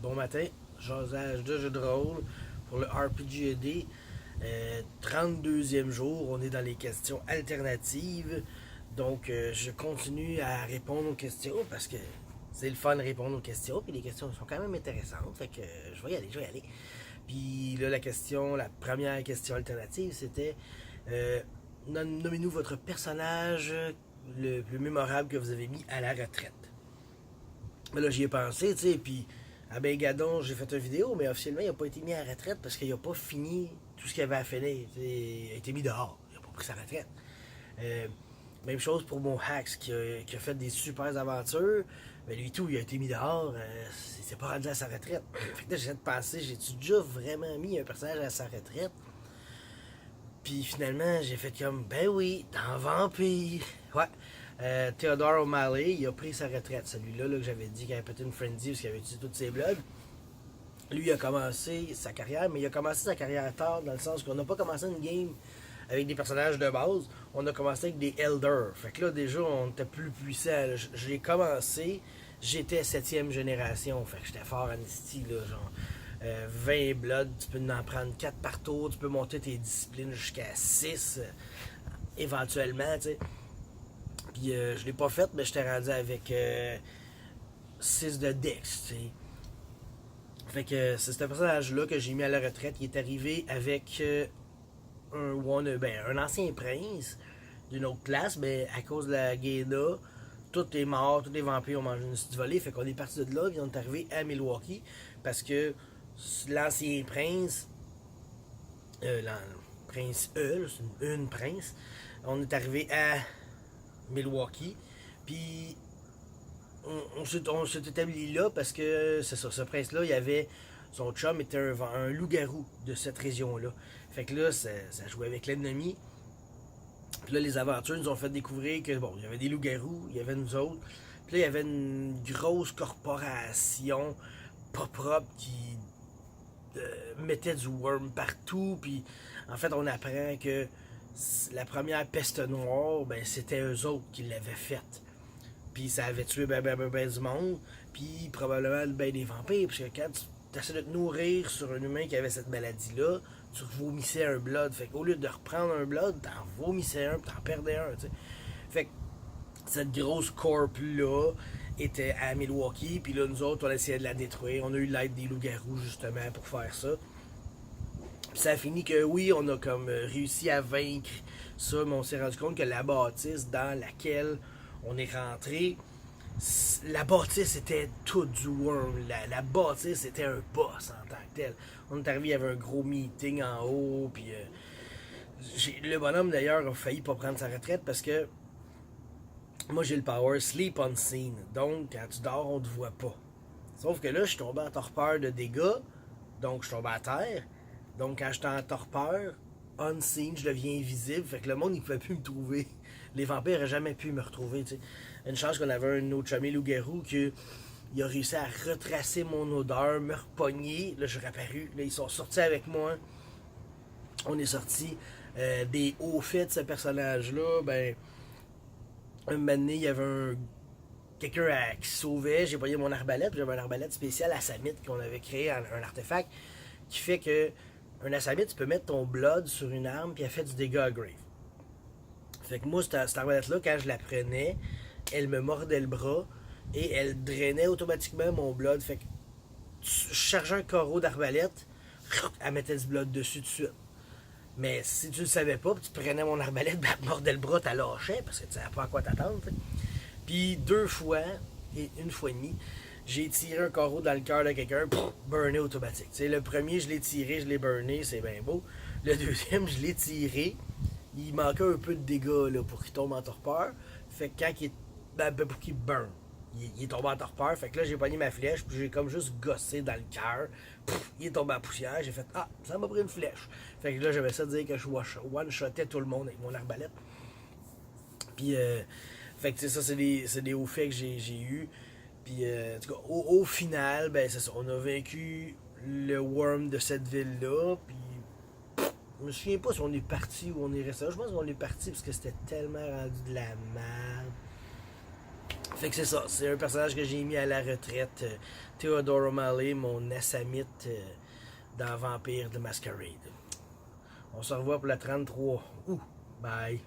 Bon matin, jasage de jeu de rôle pour le RPGED. 32e jour, on est dans les questions alternatives. Donc, je continue à répondre aux questions parce que c'est le fun de répondre aux questions. Puis les questions sont quand même intéressantes. Fait que je vais y aller, je vais y aller. Puis là, la première question alternative, c'était nommez-nous votre personnage le plus mémorable que vous avez mis à la retraite. Mais là, j'y ai pensé, tu sais, puis à Ben Gadon, j'ai fait une vidéo, mais officiellement, il n'a pas été mis à la retraite parce qu'il n'a pas fini tout ce qu'il avait à finir. Il a été mis dehors. Il n'a pas pris sa retraite. Euh, Même chose pour mon Hax qui a fait des super aventures. Mais lui tout, il a été mis dehors. Il s'est pas rendu à sa retraite. Fait que là, j'essaie de penser, j'ai-tu déjà vraiment mis un personnage à sa retraite? Puis finalement, j'ai fait comme, ben oui, dans Vampire. Ouais. Theodore O'Malley, il a pris sa retraite. Celui-là là, que j'avais dit qu'il avait pété une frenzy parce qu'il avait utilisé toutes ses bloods. Lui, il a commencé sa carrière, mais il a commencé sa carrière tard, dans le sens qu'on n'a pas commencé une game avec des personnages de base. On a commencé avec des Elders. Fait que là, déjà, on était plus puissant. J'ai commencé, j'étais 7e génération. Fait que j'étais fort en esti, là, genre. 20 bloods, tu peux en prendre 4 par tour, tu peux monter tes disciplines jusqu'à 6 éventuellement, tu sais. Puis je l'ai pas fait, mais j'étais rendu avec 6 de Dex, tu sais. Fait que c'est ce personnage-là que j'ai mis à la retraite. Il est arrivé avec un ancien prince d'une autre classe, mais à cause de la Guéda, tout est mort, tous les vampires ont mangé une petite volée. Fait qu'on est parti de là, puis on est arrivé à Milwaukee parce que l'ancien prince, prince E, c'est une prince, on est arrivé à Milwaukee, puis on s'est établi là parce que c'est ça, ce prince-là, il avait. Son chum était un loup-garou de cette région-là. Fait que là, ça jouait avec l'ennemi. Puis là, les aventures nous ont fait découvrir que, bon, il y avait des loups-garous, il y avait nous autres. Puis là, il y avait une grosse corporation pas propre qui mettait du worm partout. Puis en fait, on apprend que la première peste noire, ben, c'était eux autres qui l'avaient faite. Puis ça avait tué ben du monde. Puis probablement ben des vampires. Parce que quand tu essaies de te nourrir sur un humain qui avait cette maladie-là, tu vomissais un blood. Fait qu'au lieu de reprendre un blood, t'en vomissais un, puis t'en perdais un, tu sais. Fait que cette grosse corp-là était à Milwaukee. Puis là, nous autres, on essayait de la détruire. On a eu l'aide des loups-garous, justement, pour faire ça. Puis ça a fini que, oui, on a comme réussi à vaincre ça, mais on s'est rendu compte que la bâtisse dans laquelle on est rentré, la bâtisse était tout du worm. La bâtisse était un boss en tant que tel. On est arrivé, il y avait un gros meeting en haut, puis le bonhomme d'ailleurs a failli pas prendre sa retraite parce que moi j'ai le power sleep unseen. Donc quand tu dors, on te voit pas. Sauf que là, je suis tombé en torpeur de dégâts, donc je suis tombé à terre. Donc quand j'étais en torpeur, unseen, je deviens invisible. Fait que le monde, il pouvait plus me trouver. Les vampires n'auraient jamais pu me retrouver, tu sais. Une chance qu'on avait un autre chumé loup-garou qui il a réussi à retracer mon odeur, me repogner. Là, je suis réapparu. Là, ils sont sortis avec moi. On est sortis des hauts faits de ce personnage-là. Ben, un moment donné, il y avait quelqu'un qui sauvait. J'ai pogné mon arbalète. J'avais un arbalète spécial à Samit qu'on avait créé, un artefact qui fait que un Assamite, tu peux mettre ton blood sur une arme puis elle fait du dégât à grave. Fait que moi, cette arbalète-là, quand je la prenais, elle me mordait le bras et elle drainait automatiquement mon blood. Fait que je chargeais un carreau d'arbalète, elle mettait du blood dessus tout de suite. Mais si tu le savais pas, tu prenais mon arbalète, ben, elle te mordait le bras, t'as lâché parce que tu savais pas à quoi t'attendre. Puis 2 fois et 1 fois et demie, j'ai tiré un carreau dans le cœur de quelqu'un, burné automatique. T'sais, le premier, je l'ai tiré, je l'ai burné, c'est bien beau. Le deuxième, je l'ai tiré. Il manquait un peu de dégâts là, pour qu'il tombe en torpeur. Fait que quand il est. Pour qu'il burn. Il est tombé en torpeur. Fait que là, j'ai pogné ma flèche, puis j'ai comme juste gossé dans le cœur. Il est tombé en poussière. J'ai fait ah, ça m'a pris une flèche. Fait que là, j'avais ça de dire que je one-shotais tout le monde avec mon arbalète. Puis, fait que ça, c'est des hauts faits que j'ai eu. Puis, en tout cas, au final, ben, c'est ça. On a vaincu le worm de cette ville-là. Puis, je me souviens pas si on est parti ou on est resté là. Je pense qu'on est parti parce que c'était tellement rendu de la merde. Fait que c'est ça, c'est un personnage que j'ai mis à la retraite. Theodore O'Malley, mon assamite dans Vampire de Masquerade. On se revoit pour la 33. Ouh, bye.